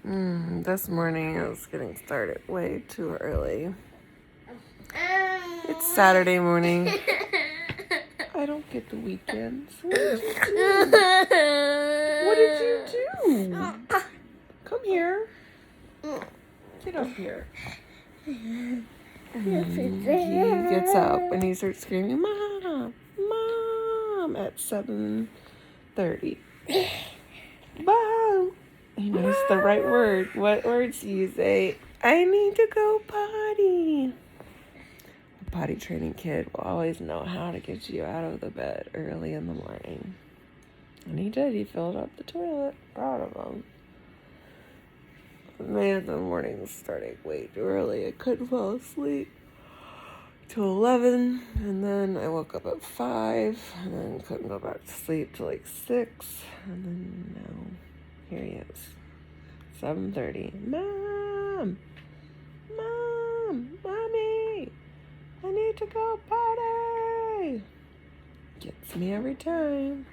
This morning I was getting started way too early. It's Saturday morning. I don't get the weekends. What did you do? What did you do? Come here. Get up here. He gets up and he starts screaming, Mom, Mom, at 7:30. Mom. He knows the right word. What words do you say? I need to go potty. A potty training kid will always know how to get you out of the bed early in the morning. And he did. He filled up the toilet. Proud of him. Man, the morning was starting way too early. I couldn't fall asleep till 11. And then I woke up at 5. And then couldn't go back to sleep till like 6. And then now, here he is. 7:30. Mom! Mom! Mommy! I need to go potty! Gets me every time.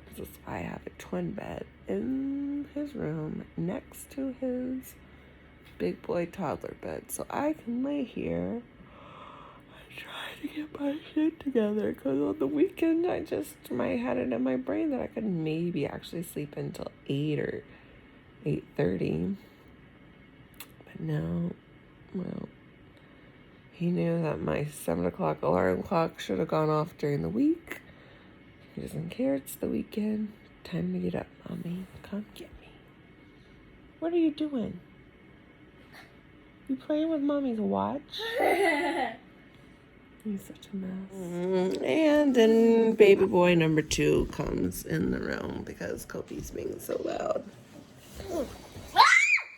Because I have a twin bed in his room next to his big boy toddler bed. So I can lay here and try to get my shit together. Because on the weekend, I had it in my brain that I could maybe actually sleep until 8 or 8:30. But no, well, he knew that my 7 o'clock alarm clock should have gone off during the week. He doesn't care. It's the weekend. Time to get up, Mommy. Come get me. What are you doing? You playing with Mommy's watch? He's such a mess. And then baby boy number 2 comes in the room because Kobe's being so loud. Oh,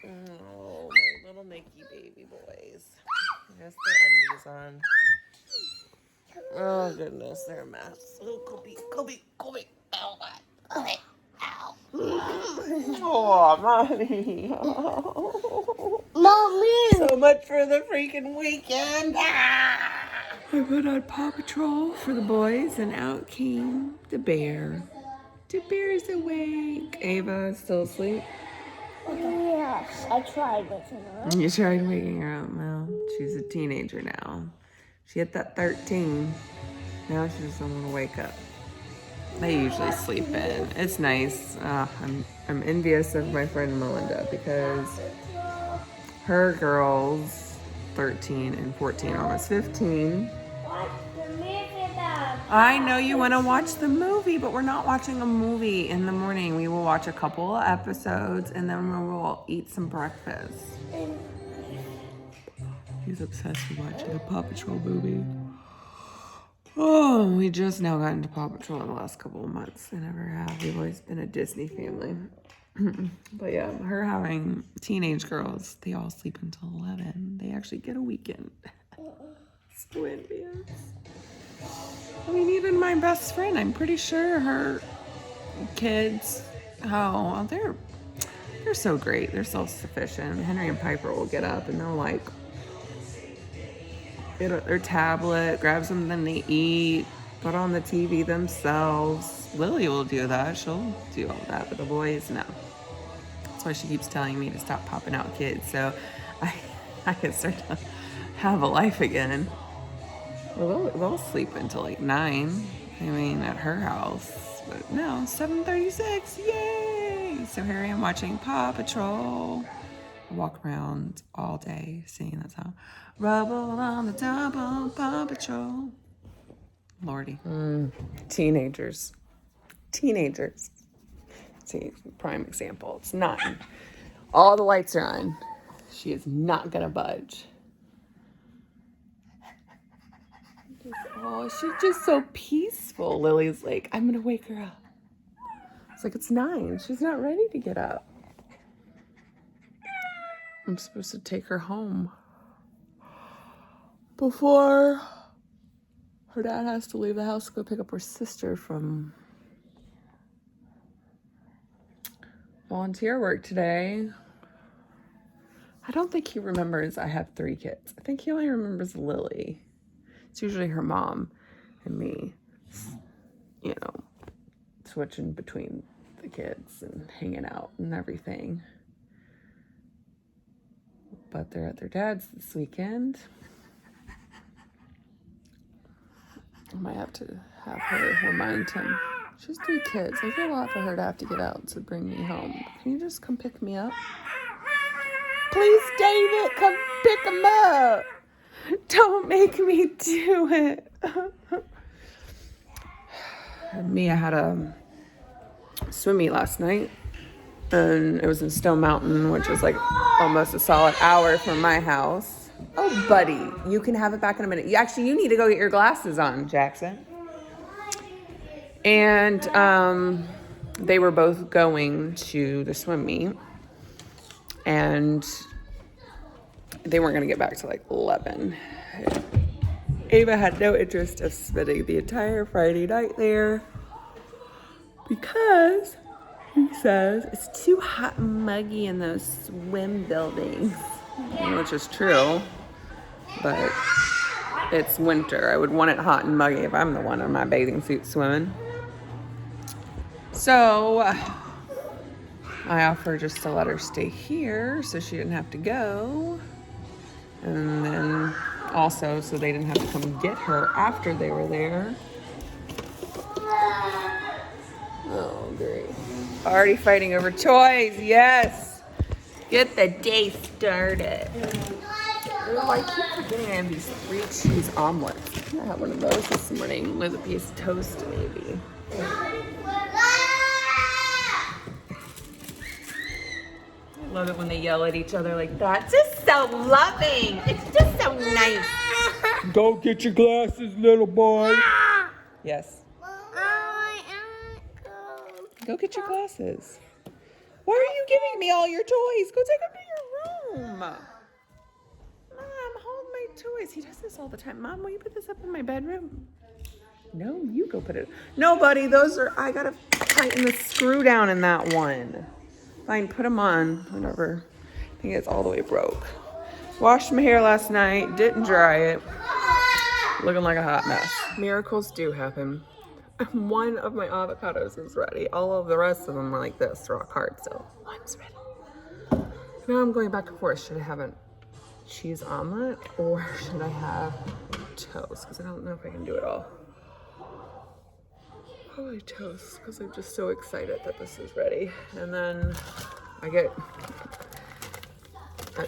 my little Mickey baby boys. Yes, their undies on. Oh, goodness, they're a mess. Oh, Kobe. Ow. Ow. Oh, Mommy. Oh. Mommy. So much for the freaking weekend. I put on Paw Patrol for the boys, and out came the bear. The bear's awake. Ava still asleep? Yes, I tried waking her up. You tried waking her up. Well, she's a teenager now. She hit that 13. Now she doesn't want to wake up. They usually sleep in. It's nice. I'm envious of my friend Melinda because her girls, 13 and 14, almost 15. I know you want to watch the movie, but we're not watching a movie in the morning. We will watch a couple of episodes and then we will eat some breakfast. He's obsessed with watching the Paw Patrol movie. Oh, we just now got into Paw Patrol in the last couple of months. I never have. We've always been a Disney family. But yeah, her having teenage girls, they all sleep until 11. They actually get a weekend. So envious. I mean, even my best friend, I'm pretty sure her kids, they're so great. They're self-sufficient. Henry and Piper will get up and they'll like get their tablet, grab something to eat, put on the TV themselves. Lily will do that. She'll do all that, but the boys, no. That's why she keeps telling me to stop popping out kids, so I can start to have a life again. Well, they'll sleep until like 9. I mean, at her house. But no, 7:36. Yay! So here I am watching Paw Patrol. I walk around all day singing that song. Rubble on the double, Paw Patrol. Lordy. Teenagers. See, prime example. It's 9. All the lights are on. She is not gonna budge. Oh, she's just so peaceful. Lily's like, I'm gonna wake her up. It's like, it's 9. She's not ready to get up. I'm supposed to take her home before her dad has to leave the house to go pick up her sister from volunteer work today. I don't think he remembers I have 3 kids. I think he only remembers Lily. It's usually her mom and me, switching between the kids and hanging out and everything. but they're at their dad's this weekend. I might have to have her remind him. She has 3 kids. It's a lot for her to have to get out to bring me home. Can you just come pick me up? Please, David, come pick him up. Don't make me do it. Mia had a swim meet last night, and it was in Stone Mountain, which was like almost a solid hour from my house. Oh, buddy, you can have it back in a minute. You need to go get your glasses on, Jackson. And they were both going to the swim meet, and they weren't going to get back to like 11. Ava had no interest of spending the entire Friday night there because he says it's too hot and muggy in those swim buildings, which is true, but it's winter. I would want it hot and muggy if I'm the one in my bathing suit swimming. So I offered just to let her stay here so she didn't have to go. And then also so they didn't have to come get her after they were there. Oh, great. Already fighting over toys. Yes. Get the day started. Oh, I keep forgetting I have these 3 cheese omelets. I had one of those this morning with a piece of toast maybe. I love it when they yell at each other like that. It's just so loving. It's just so nice. Go get your glasses, little boy. Yes. Go get your glasses. Why are you giving me all your toys? Go take them to your room. Mom, hold my toys. He does this all the time. Mom, will you put this up in my bedroom? No, you go put it. No, buddy, I gotta tighten the screw down in that one. Fine, put them on, whatever. I think it's all the way broke. Washed my hair last night, didn't dry it. Looking like a hot mess. Miracles do happen. One of my avocados is ready. All of the rest of them are like this, rock hard, so one's ready. Now I'm going back and forth. Should I have a cheese omelet or should I have toast? Because I don't know if I can do it all. Probably toast, because I'm just so excited that this is ready. And then at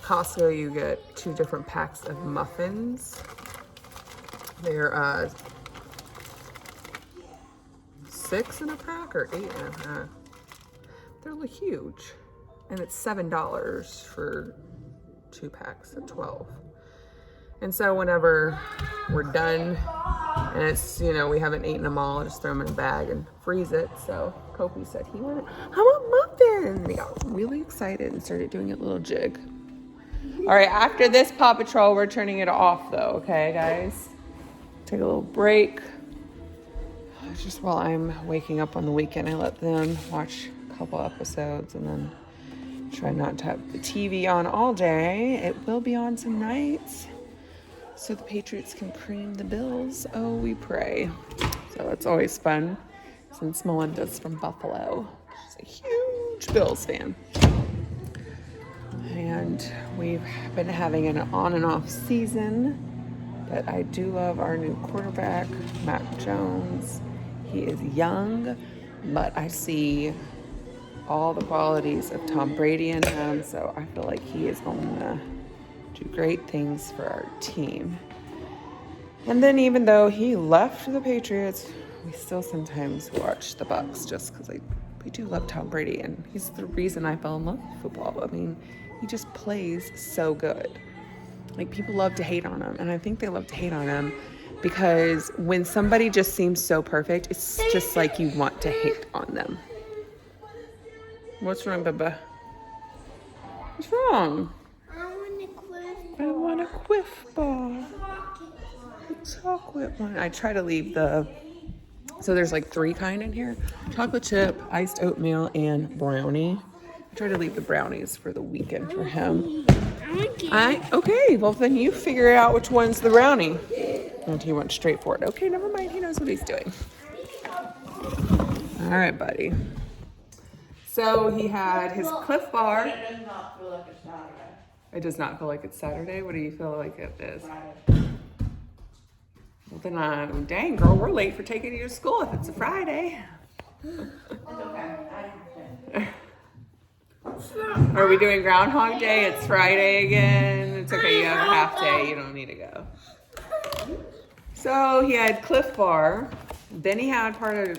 Costco, you get 2 different packs of muffins. They're 6 in a pack or 8 in a pack. They're huge. And it's $7 for 2 packs of 12. And so whenever we're done and it's, we haven't eaten them all, I just throw them in a bag and freeze it. So Kofi said he wanted, I want muffins. He got really excited and started doing a little jig. All right, after this Paw Patrol, we're turning it off though, okay, guys? Take a little break. Just while I'm waking up on the weekend, I let them watch a couple episodes and then try not to have the TV on all day. It will be on some nights so the Patriots can cream the Bills. Oh, we pray. So it's always fun since Melinda's from Buffalo. She's a huge Bills fan. And we've been having an on and off season, but I do love our new quarterback, Mac Jones. He is young, but I see all the qualities of Tom Brady in him, so I feel like he is going to do great things for our team. And then even though he left the Patriots, we still sometimes watch the Bucs just because we do love Tom Brady, and he's the reason I fell in love with football. I mean, he just plays so good. Like, people love to hate on him, and I think they love to hate on him because when somebody just seems so perfect, it's just like you want to hate on them. What's wrong, Bubba? What's wrong? I want a Quiff bar. A chocolate one. I try to leave so there's like 3 kind in here. Chocolate chip, iced oatmeal, and brownie. I try to leave the brownies for the weekend for him. Okay, well then you figure out which one's the brownie. And he went straight for it. Okay, never mind. He knows what he's doing. All right, buddy. So he had his Cliff Bar. It does not feel like a Saturday. It does not feel like it's Saturday. What do you feel like it is? Well, then, dang girl, we're late for taking you to school if it's a Friday. Are we doing Groundhog Day? It's Friday again. It's okay, you have a half day. You don't need to go. So he had Cliff Bar. Then he had part of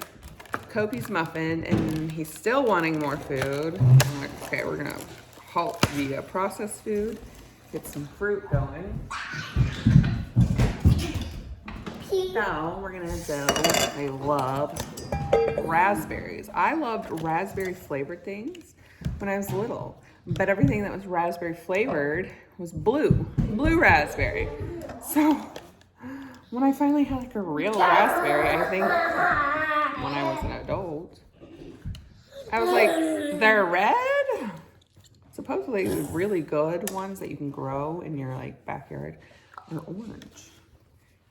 Kopi's muffin, and he's still wanting more food. I'm like, okay, we're gonna halt the processed food, get some fruit going. Now we're gonna do, I love raspberries. I loved raspberry flavored things when I was little, but everything that was raspberry flavored was blue raspberry. So when I finally had like a real raspberry, I think when I was an adult, I was like, they're red? Supposedly the really good ones that you can grow in your like backyard are orange.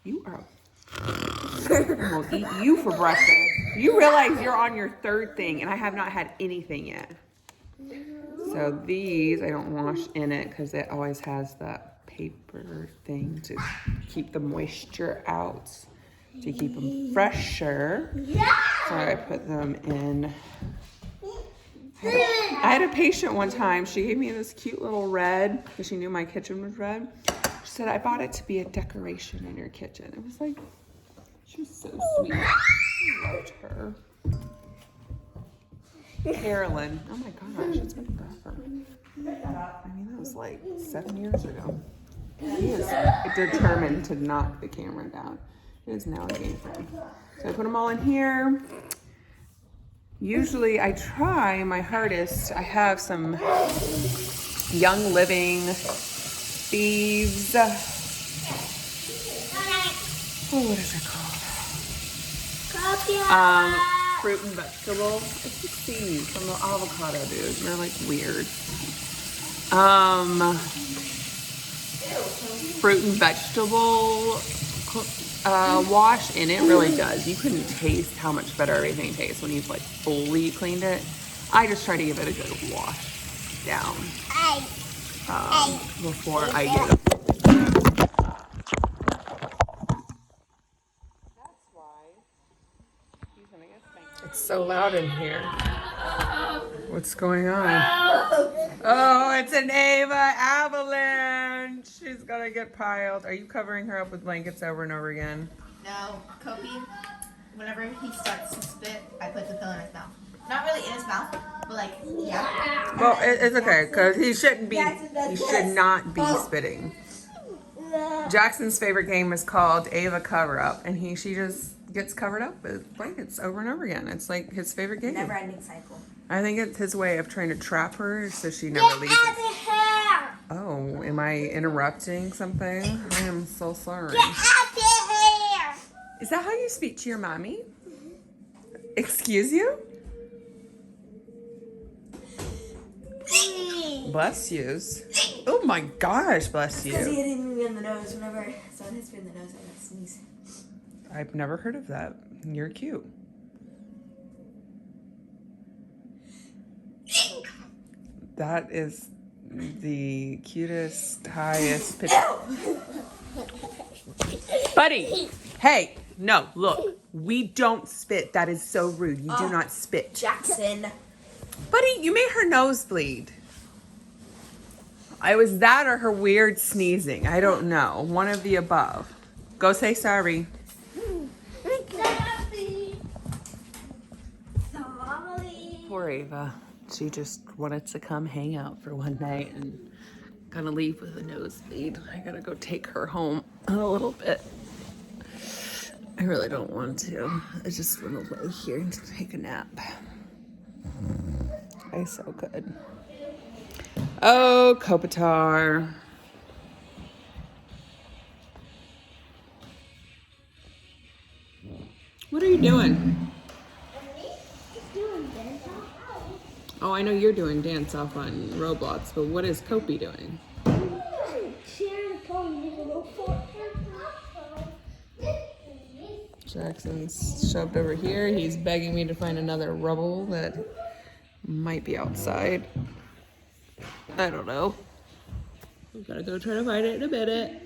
You are I'll eat you for breakfast. You realize you're on your third thing and I have not had anything yet. So these I don't wash in it because it always has that paper thing to keep the moisture out, to keep them fresher. So I put them in. I had a patient one time, she gave me this cute little red because she knew my kitchen was red. She said, I bought it to be a decoration in your kitchen. It was like, she was so sweet. I loved her. Carolyn. Oh my gosh, it's been forever. I mean, that was like 7 years ago. He is determined to knock the camera down. It is now a game friend. So I put them all in here. Usually I try my hardest. I have some Young Living Thieves. Oh, what is it called? Fruit and vegetable. It's the seeds from the avocado, dude. They're like weird. Fruit and vegetable wash, and it really does. You couldn't taste how much better everything tastes when you've like fully cleaned it. I just try to give it a good wash down before I get it. It's so loud in here. What's going on? Oh, it's an Ava avalanche. She's gonna get piled. Are you covering her up with blankets over and over again? No, Kopi, whenever he starts to spit, I put the pill in his mouth. Not really in his mouth, but like, yeah. Well, it's okay, because he should not be spitting. Jackson's favorite game is called Ava Cover Up, and she just gets covered up with blankets over and over again. It's like his favorite game. Never ending cycle. I think it's his way of trying to trap her so she never leaves it. Oh, am I interrupting something? I am so sorry. Is that how you speak to your mommy? Excuse you? Bless yous. Oh my gosh, bless you. Because he hit me in the nose. Whenever someone hits me in the nose, I gotta sneeze. I've never heard of that. You're cute. That is the cutest, highest pitch. Buddy, hey, no, look, we don't spit. That is so rude. You do not spit. Jackson. Buddy, you made her nose bleed. I was that or her weird sneezing. I don't know. One of the above. Go say sorry. Poor Ava. She just wanted to come hang out for one night and gonna leave with a nosebleed. I gotta go take her home in a little bit. I really don't want to. I just want to lay here and take a nap. It's so good. Oh, Kopitar. What are you doing? Oh, I know you're doing dance off on Roblox, but what is Kopi doing? Jackson's shoved over here. He's begging me to find another rubble that might be outside. I don't know. We gotta go try to find it in a minute.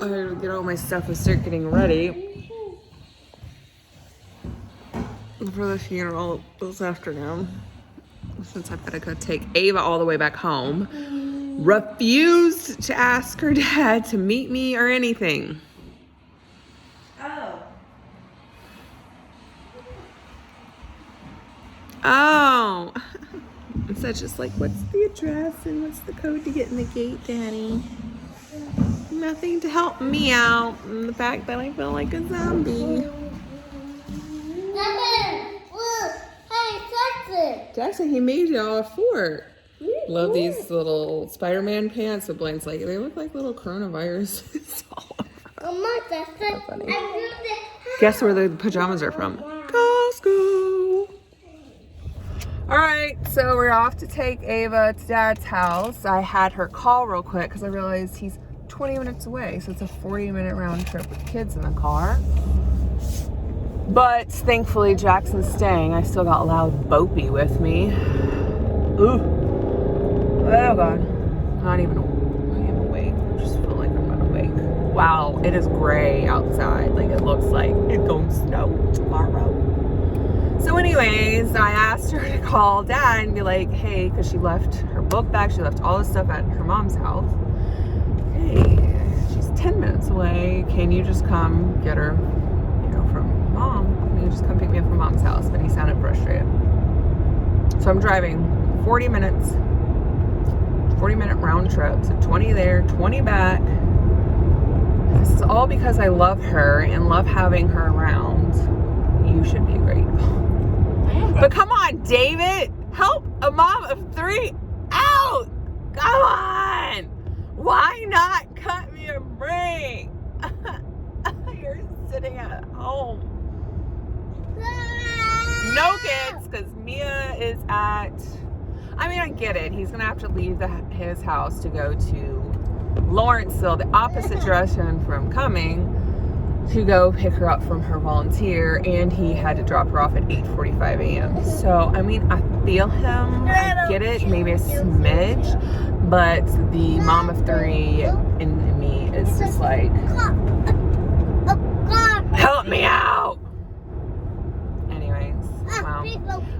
I gotta get all my stuff and start getting ready for the funeral this afternoon. Since I've gotta go take Ava all the way back home. Refused to ask her dad to meet me or anything. Oh. Instead, just like, what's the address and what's the code to get in the gate, Daddy? Nothing to help me out. And the fact that I feel like a zombie. Hey, Jackson, he made y'all a fort. Love these little Spider-Man pants with Blaine's like, they look like little coronaviruses all over. Mama, that's So funny. Guess where the pajamas are from? Costco. All right, so we're off to take Ava to Dad's house. I had her call real quick because I realized he's 20 minutes away, so it's a 40-minute round trip with kids in the car. But thankfully, Jackson's staying. I still got loud Bopey with me. Ooh. Oh God. Not even awake. I just feel like I'm not awake. Wow, it is gray outside. Like, it looks like it's going to snow tomorrow. So anyways, I asked her to call Dad and be like, hey, because she left her book bag, she left all this stuff at her mom's house. Hey, she's 10 minutes away. Can you just come get her, from Mom? Can you just come pick me up from Mom's house? But he sounded frustrated. So I'm driving 40 minutes, 40-minute round trip. So 20 there, 20 back. This is all because I love her and love having her around. You should be grateful. But come on, David, help a mom of 3 out. Come on. Why not cut me a break? You're sitting at home. No kids, because Mia is at, I get it. He's going to have to leave his house to go to Lawrenceville, the opposite direction from coming, to go pick her up from her volunteer, and he had to drop her off at 8:45 a.m. So, I feel him. I get it, maybe a smidge, but the mom of 3 in me is just like, help me out. Anyways, wow.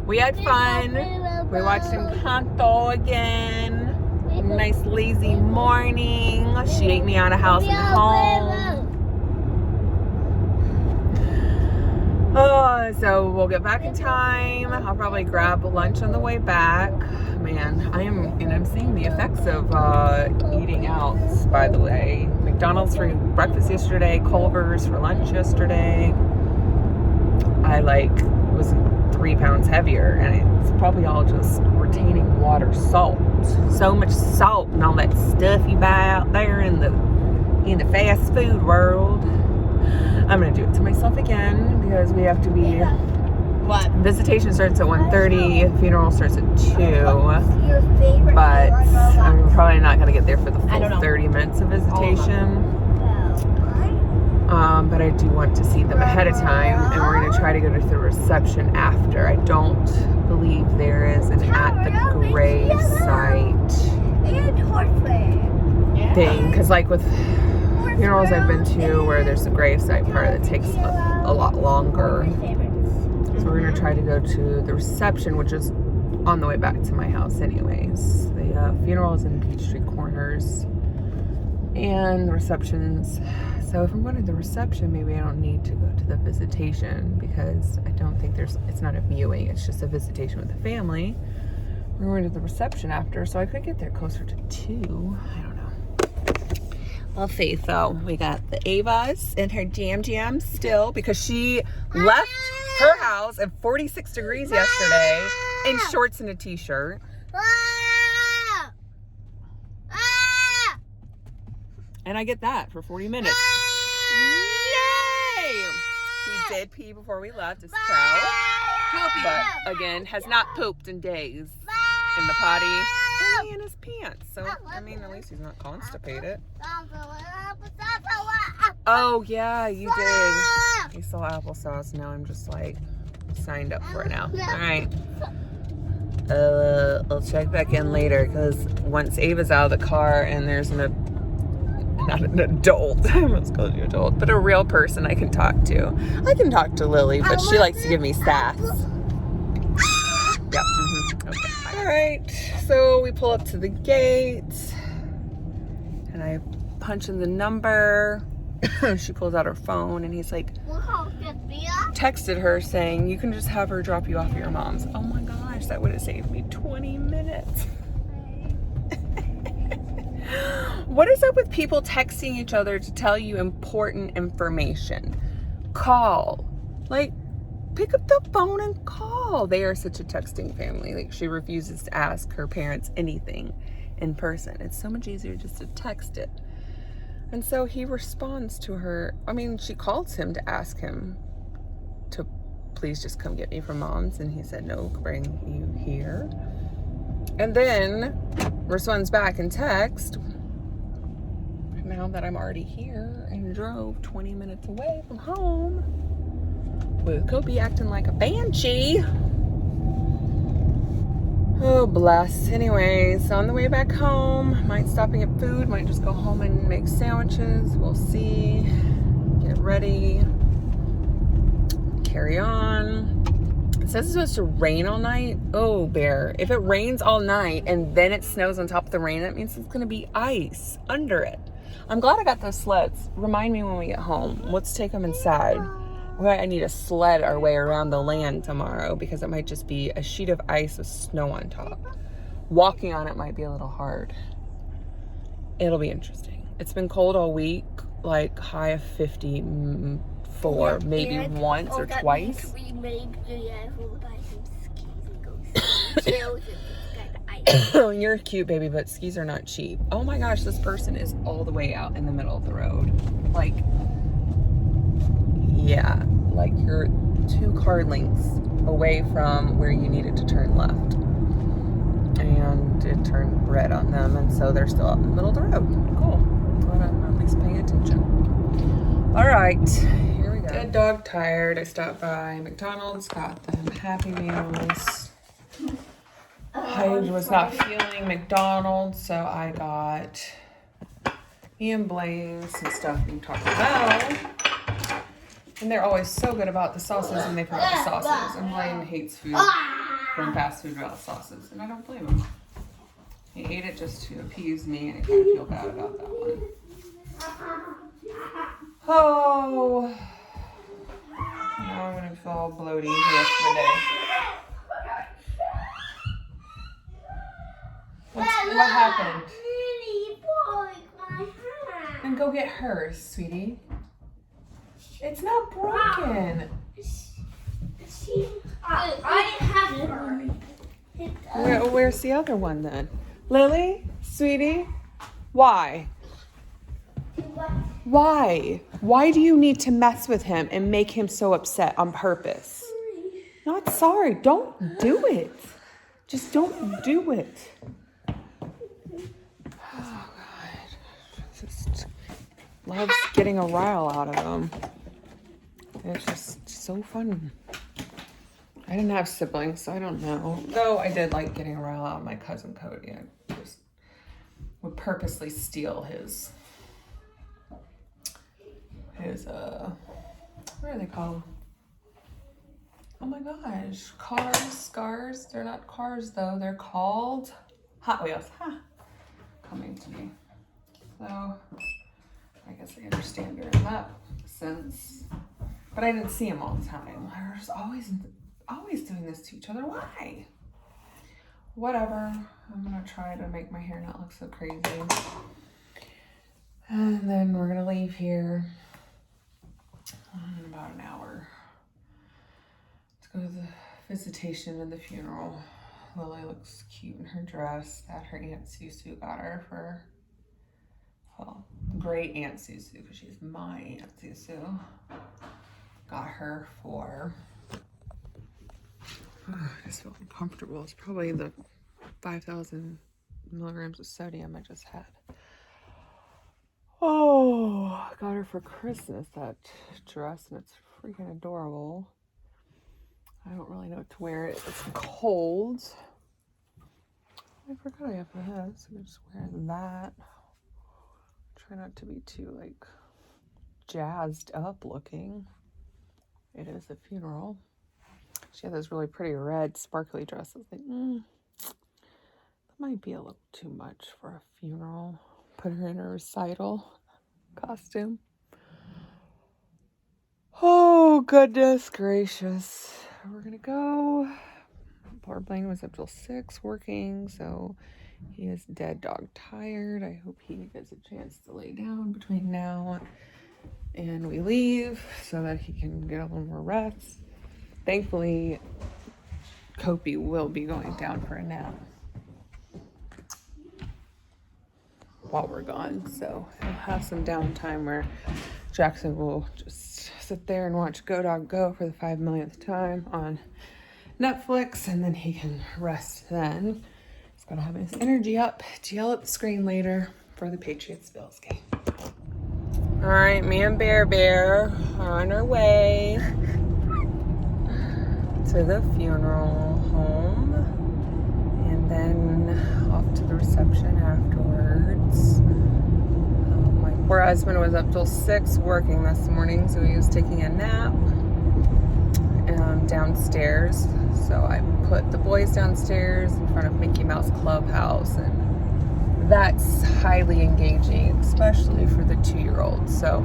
We had fun. We watched Encanto again. Nice lazy morning. She ate me out of house and home. Oh, so we'll get back in time. I'll probably grab lunch on the way back. Man, I'm seeing the effects of eating out, by the way. McDonald's for breakfast yesterday, Culver's for lunch yesterday. I was 3 pounds heavier, and it's probably all just retaining water, salt. So much salt and all that stuff you buy out there in the fast food world. I'm gonna do it to myself again because we have to be. What? Visitation starts at 1:30. Funeral starts at 2. But I'm probably not gonna get there for the full 30 minutes of visitation. But I do want to see them ahead of time, and we're gonna try to go to the reception after. I don't believe there is an at the grave site thing, because with funerals I've been to where there's the gravesite part that takes a lot longer. So we're gonna try to go to the reception, which is on the way back to my house anyways. The funeral is in Peachtree Corners, and the reception's, so if I'm going to the reception, maybe I don't need to go to the visitation, because I don't think it's not a viewing, it's just a visitation with the family. We're going to the reception after, so I could get there closer to 2. I don't know. Well, Faith, though, we got the Avas and her jam still, because she left her house at 46 degrees yesterday in shorts and a t-shirt. And I get that for 40 minutes. Yay! He did pee before we left, it's proud. But again, has not pooped in days. In the potty, only in his pants. So, at least he's not constipated. Oh, yeah, you did. You saw applesauce. Now I'm just signed up for it now. All right. I'll check back in later because once Ava's out of the car and there's not an adult, I almost called you adult, but a real person I can talk to. I can talk to Lily, but she likes to give me sass. Yep. Okay. All right. So we pull up to the gate and I punch in the number. She pulls out her phone and he's like, texted her saying, you can just have her drop you off at your mom's. Oh my gosh, that would have saved me 20 minutes. What is up with people texting each other to tell you important information? Call. Like, pick up the phone and call. They are such a texting family. Like, she refuses to ask her parents anything in person. It's so much easier just to text it. And so he responds to her. I mean, she calls him to ask him to please just come get me from mom's. And he said, no, bring you here. And then responds back in text, now that I'm already here and drove 20 minutes away from home, with Kobe acting like a banshee. Oh, bless. Anyways, on the way back home, might stopping at food, might just go home and make sandwiches. We'll see. Get ready. Carry on. It says it's supposed to rain all night. Oh, Bear. If it rains all night and then it snows on top of the rain, that means it's going to be ice under it. I'm glad I got those sleds. Remind me when we get home. Let's take them inside. I need to sled our way around the land tomorrow because it might just be a sheet of ice with snow on top. Walking on it might be a little hard. It'll be interesting. It's been cold all week, like high of 54, maybe once or twice. We made we'll buy some skis and go trails and ice. Oh, you're cute, baby, but skis are not cheap. Oh my gosh, this person is all the way out in the middle of the road. Like, yeah, like you're 2 car lengths away from where you needed to turn left. And it turned red on them, and so they're still out in the middle of the road. Cool. Glad I'm at least paying attention. All right, here we go. Dead dog tired. I stopped by McDonald's, got them Happy Meals. I was not feeling McDonald's, so I got Ian Blaine some stuff from Taco Bell. And they're always so good about the sauces, and they forgot the sauces. And Blaine hates food from fast food without sauces, and I don't blame him. He ate it just to appease me, and I kind of feel bad about that one. Oh, now I'm gonna feel all bloated the rest of the day. What happened? Then go get hers, sweetie. It's not broken. I have her. Where's the other one then? Lily, sweetie, why? Why? Why do you need to mess with him and make him so upset on purpose? Not sorry. Don't do it. Just don't do it. Oh, God. Just loves getting a rile out of him. It's just so fun. I didn't have siblings, so I don't know. Though I did like getting a rile out of my cousin Cody. I just would purposely steal his what are they called? Oh my gosh, scars. They're not cars though. They're called Hot Wheels. Huh. Coming to me. So I guess I understand her in that sense. But I didn't see him all the time. They're just always doing this to each other. Why? Whatever. I'm gonna try to make my hair not look so crazy. And then we're gonna leave here in about an hour to go to the visitation and the funeral. Lily looks cute in her dress that her Aunt Susu got her for, well, great Aunt Susu, because she's my Aunt Susu. Got her for, I just feel uncomfortable. It's probably the 5,000 milligrams of sodium I just had. Oh, I got her for Christmas, that dress, and it's freaking adorable. I don't really know what to wear. It's cold. I forgot I have this. I'm just wearing that. Try not to be too like jazzed up looking. It is a funeral. She had this really pretty red sparkly dress. I was like, that might be a little too much for a funeral. Put her in a recital costume. Oh, goodness gracious. We're gonna go. Poor Blaine was up till 6 working, so he is dead dog tired. I hope he gets a chance to lay down between now and we leave so that he can get a little more rest. Thankfully, Kopi will be going down for a nap while we're gone, so he'll have some downtime where Jackson will just sit there and watch Go Dog Go for the 5 millionth time on Netflix, and then he can rest then. He's gonna have his energy up to yell at the screen later for the Patriots-Bills game. All right, me and Bear Bear are on our way to the funeral home, and then off to the reception afterwards. My poor husband was up till 6 working this morning, so he was taking a nap downstairs. So I put the boys downstairs in front of Mickey Mouse Clubhouse, and that's highly engaging, especially for the 2-year-old. So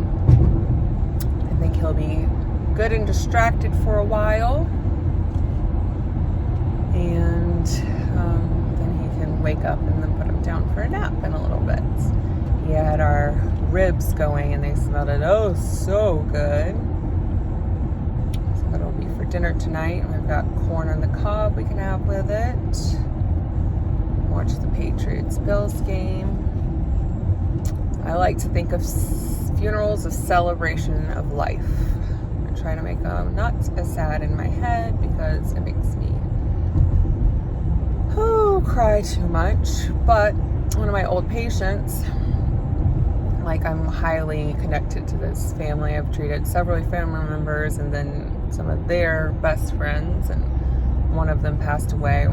I think he'll be good and distracted for a while, and then he can wake up and then put him down for a nap in a little bit. He had our ribs going and they smelled it oh so good. So that'll be for dinner tonight. We've got corn on the cob we can have with it. Watch the Patriots-Bills game. I like to think of funerals as celebration of life. I try to make them not as sad in my head because it makes me cry too much. But one of my old patients, like, I'm highly connected to this family. I've treated several family members and then some of their best friends, and one of them passed away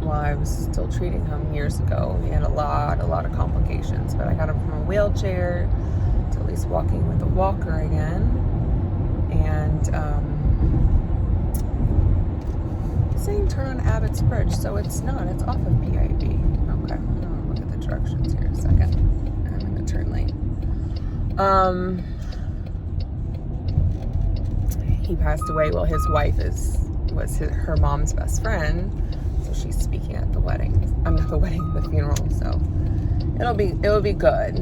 while I was still treating him years ago. He had a lot of complications, but I got him from a wheelchair to at least walking with a walker again. And saying turn on Abbott's Bridge, so it's not, it's off of PID. Okay, I'm gonna look at the directions here in a second. I'm in the turn lane. He passed away while his wife was her mom's best friend, so she's speaking at the wedding. Not the wedding, the funeral. So it'll be good.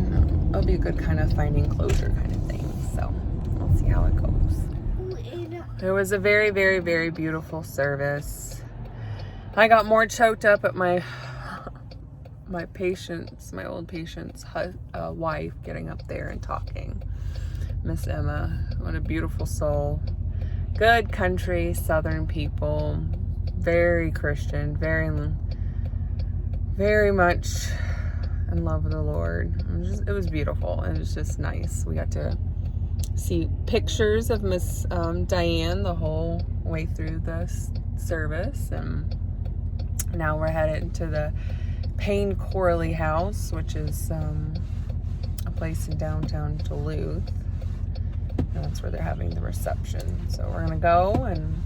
It'll be a good kind of finding closure kind of thing. So we'll see how it goes. It was a very, very, very beautiful service. I got more choked up at my old patient's wife getting up there and talking. Miss Emma, what a beautiful soul. Good country, southern people, very Christian, very, very much in love with the Lord. It was beautiful. It was just nice. We got to see pictures of Miss Diane the whole way through this service, and now we're headed to the Payne Corley House, which is a place in downtown Duluth, and that's where they're having the reception. So we're gonna go and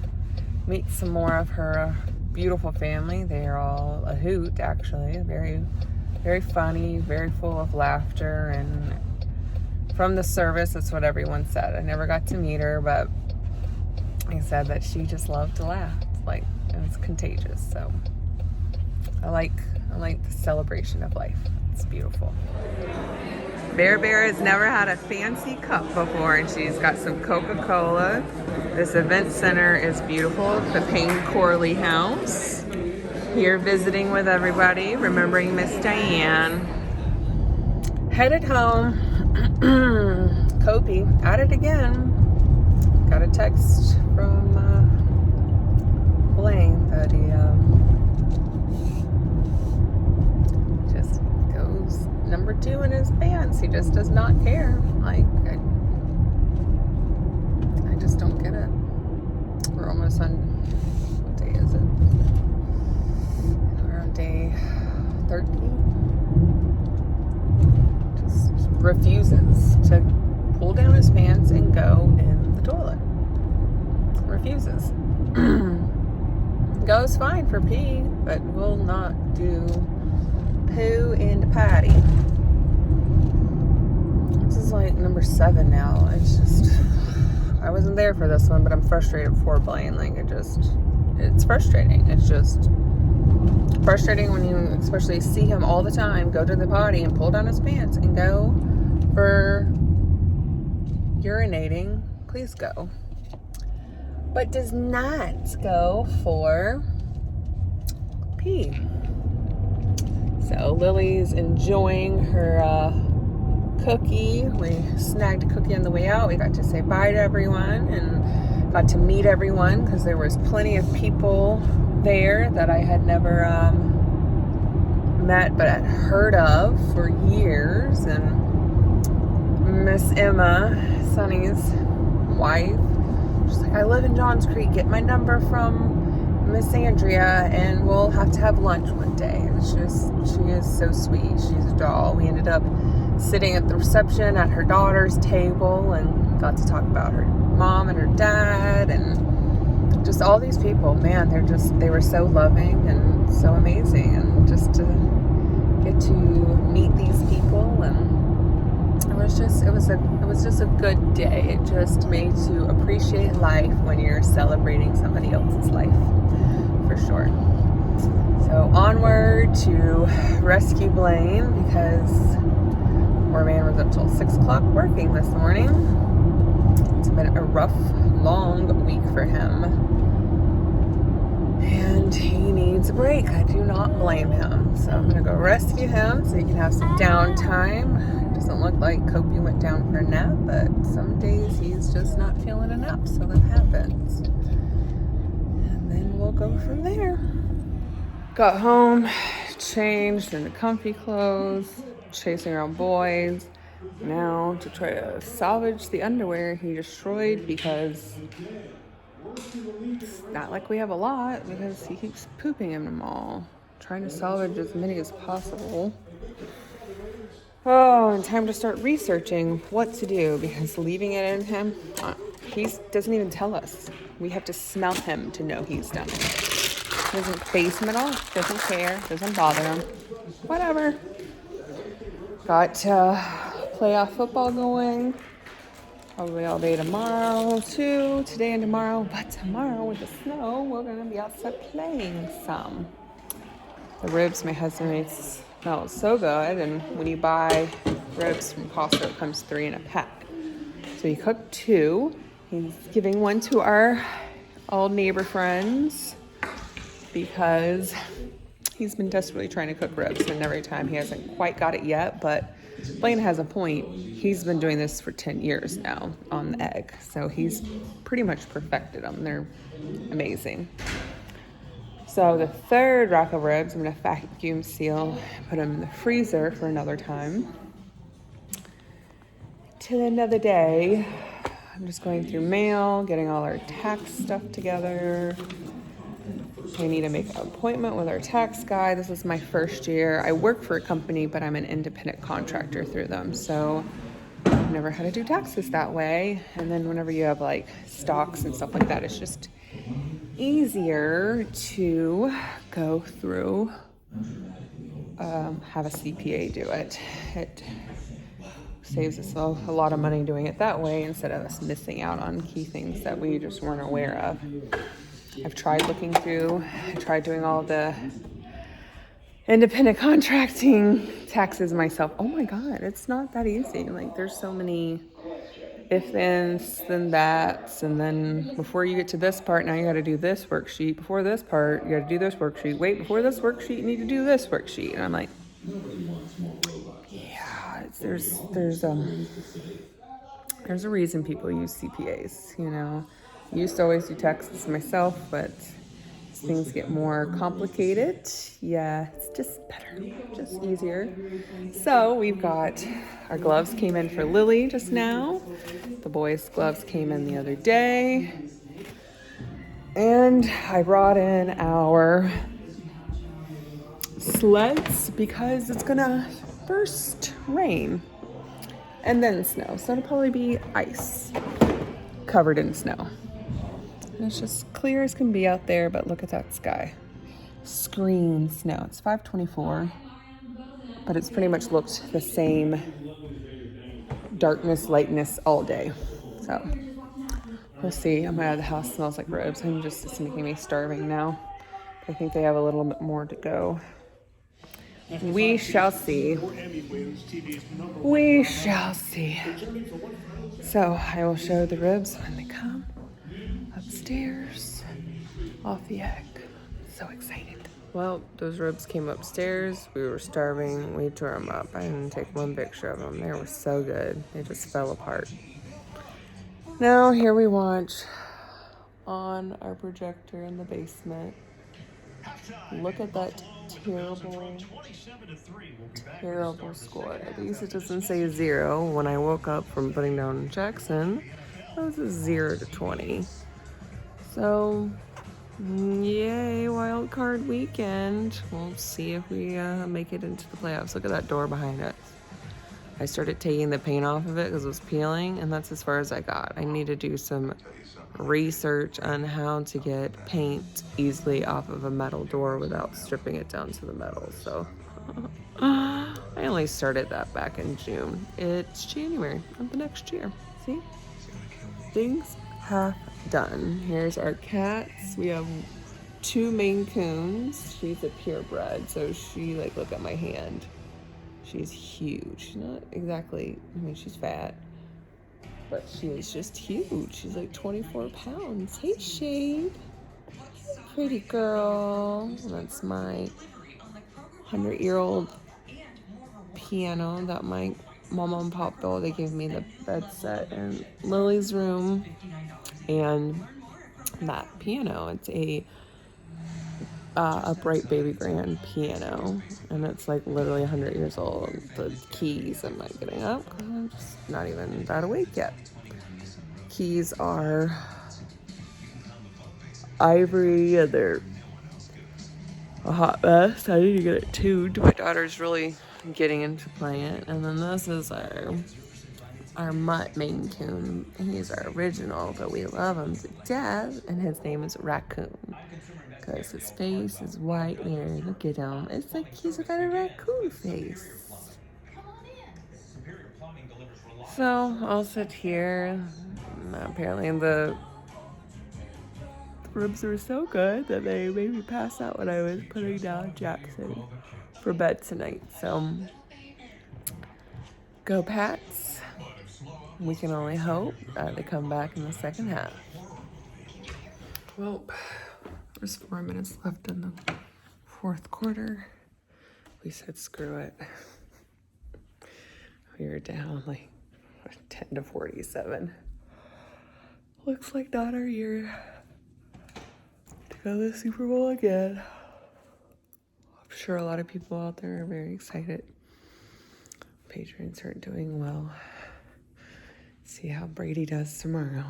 meet some more of her beautiful family. They are all a hoot, actually. Very, very funny, very full of laughter, and from the service, that's what everyone said. I never got to meet her, but I said that she just loved to laugh. Like, it was contagious. So I like the celebration of life. It's beautiful. Bear Bear has never had a fancy cup before, and she's got some Coca-Cola. This event center is beautiful. The Payne Corley House. Here visiting with everybody, remembering Miss Diane. Headed home. Kopi at it again. Got a text from Blaine that he just goes number 2 in his pants. He just does not care. Like, I just don't get it. We're almost on, what day is it? We're on day refuses to pull down his pants and go in the toilet. Refuses. Goes fine for pee, but will not do poo and potty. This is like number 7 now. It's just, I wasn't there for this one, but I'm frustrated for Blaine. Like it's frustrating. It's just frustrating when you especially see him all the time go to the potty and pull down his pants and go for urinating. Please go. But does not go for pee. So Lily's enjoying her cookie. We snagged a cookie on the way out. We got to say bye to everyone and got to meet everyone because there was plenty of people there that I had never met but had heard of for years. And Miss Emma, Sonny's wife, she's like, I live in Johns Creek. Get my number from Miss Andrea and we'll have to have lunch one day. It's just, she is so sweet. She's a doll. We ended up sitting at the reception at her daughter's table and got to talk about her mom and her dad and just all these people. Man, they were so loving and so amazing, and just to get to meet these people, and it was just a good day. It just made you appreciate life when you're celebrating somebody else's life, for sure. So onward to rescue Blaine, because poor man was up till 6 o'clock working this morning. It's been a rough, long week for him. And he needs a break. I do not blame him. So I'm going to go rescue him so he can have some downtime. It doesn't look like Kobe went down for a nap, but some days he's just not feeling a nap, so that happens. And then we'll go from there. Got home, changed into comfy clothes, chasing around boys. Now to try to salvage the underwear he destroyed, because it's not like we have a lot, because he keeps pooping in them all. Trying to salvage as many as possible. Oh, and time to start researching what to do, because leaving it in him, he doesn't even tell us. We have to smell him to know he's done it. He doesn't face him at all, doesn't care, doesn't bother him. Whatever. Got playoff football going. Probably all day tomorrow too. Today and tomorrow. But tomorrow with the snow, we're going to be outside playing some. The ribs my husband makes smell so good. And when you buy ribs from Costco, it comes 3 in a pack. So he cooked 2. He's giving one to our old neighbor friends because he's been desperately trying to cook ribs, and every time he hasn't quite got it yet, but Blaine has a point. He's been doing this for 10 years now on the egg, so he's pretty much perfected them. They're amazing. So the 3rd rack of ribs, I'm going to vacuum seal, put them in the freezer for another time. Till another day. I'm just going through mail, getting all our tax stuff together. I need to make an appointment with our tax guy. This is my first year. I work for a company, but I'm an independent contractor through them. So I've never had to do taxes that way. And then whenever you have like stocks and stuff like that, it's just easier to go through, have a CPA do it. It saves us a lot of money doing it that way instead of us missing out on key things that we just weren't aware of. I've tried looking through, I tried doing all the independent contracting taxes myself. Oh my God, it's not that easy. Like there's so many if-thens, then that's, and then before you get to this part, now you got to do this worksheet. Before this part, you got to do this worksheet. Wait, before this worksheet, you need to do this worksheet. And I'm like, yeah, there's a reason people use CPAs, you know. I used to always do taxes myself, but as things get more complicated, yeah, it's just better, just easier. So we've got, our gloves came in for Lily just now. The boys' gloves came in the other day. And I brought in our sleds because it's gonna first rain. and then snow. So it'll probably be ice covered in snow. And it's just clear as can be out there, but look at that sky. Screen snow. It's 5:24, but it's pretty much looked the same darkness, lightness all day. So we'll see. I'm out of the house, smells like ribs. It's making me starving now. I think they have a little bit more to go. We shall see. We shall see. So I will show the ribs when they come upstairs off the egg. So excited. Well, those ribs came upstairs. We were starving. We tore them up. I didn't take one picture of them. They were so good. They just fell apart. Now here we watch on our projector in the basement. Look at that terrible score. At least it doesn't say 0. When I woke up from putting down Jackson, that was a 0-20. So, yay, wild card weekend. We'll see if we make it into the playoffs. Look at that door behind us. I started taking the paint off of it because it was peeling, and that's as far as I got. I need to do some research on how to get paint easily off of a metal door without stripping it down to the metal. So I only started that back in June. It's January of the next year. See? Things half done. Here's our cats. We have 2 Maine Coons. She's a purebred, so she, like, look at my hand. She's huge. She's not exactly, she's fat, but she is just huge. She's like 24 pounds. Hey, Shade. Pretty girl. That's my 100-year-old piano that my mama and pop built. They gave me the bed set in Lily's room. And that piano, it's a upright baby grand piano, and it's like literally 100 years old. The keys, I'm not getting up because I'm just not even that awake yet. Keys are ivory, and they're a hot mess. I need to get it tuned. My daughter's really getting into playing it. And then this is our mutt Maine Coon. He's our original, but we love him to death, and his name is Raccoon. Because his face is white hair. Look at him. It's like he's got a raccoon face. So I'll sit here. Apparently the ribs were so good that they made me pass out when I was putting down Jackson for bed tonight. So go Pats. We can only hope they come back in the second half. Well, there's 4 minutes left in the 4th quarter. We said screw it. We were down like 10-47. Looks like not our year to go to the Super Bowl again. I'm sure a lot of people out there are very excited. Patriots are doing well. See how Brady does tomorrow.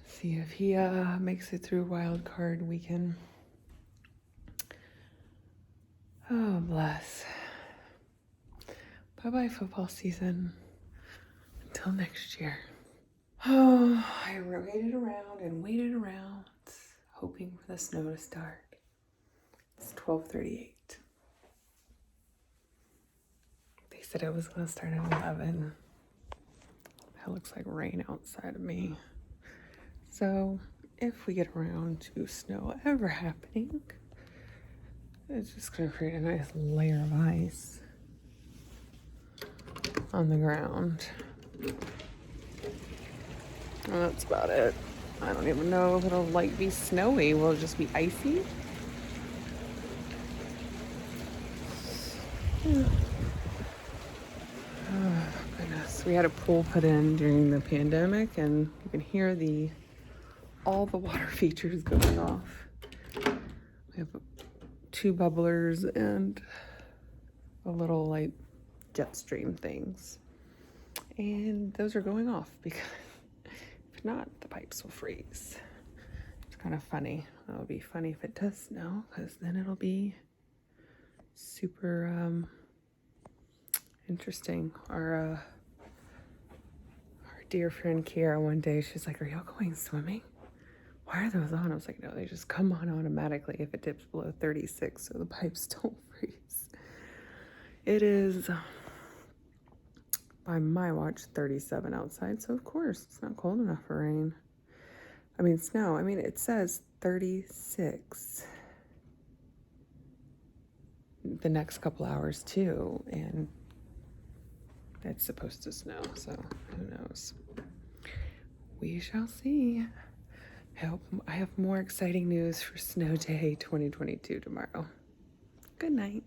See if he makes it through wild card weekend. Oh, bless. Bye-bye football season. Until next year. Oh, I waited around and waited around, hoping for the snow to start. It's 12:38. They said it was going to start at 11. That looks like rain outside of me. So, if we get around to snow ever happening, it's just going to create a nice layer of ice on the ground. And that's about it. I don't even know if it'll like be snowy. Will it just be icy? Oh, goodness. We had a pool put in during the pandemic, and you can hear all the water features going off. We have 2 bubblers and a little like jet stream things. And those are going off because if not, the pipes will freeze. It's kind of funny. That would be funny if it does snow, because then it'll be super Interesting. Our dear friend Kiara one day, she's like, "Are y'all going swimming? Why are those on?" I was like, "No, they just come on automatically if it dips below 36 so the pipes don't freeze." It is, by my watch, 37 outside, so of course it's not cold enough for rain. I mean, snow. I mean, it says 36 the next couple hours too, and it's supposed to snow, so who knows? We shall see. I hope I have more exciting news for Snow Day 2022 tomorrow. Good night.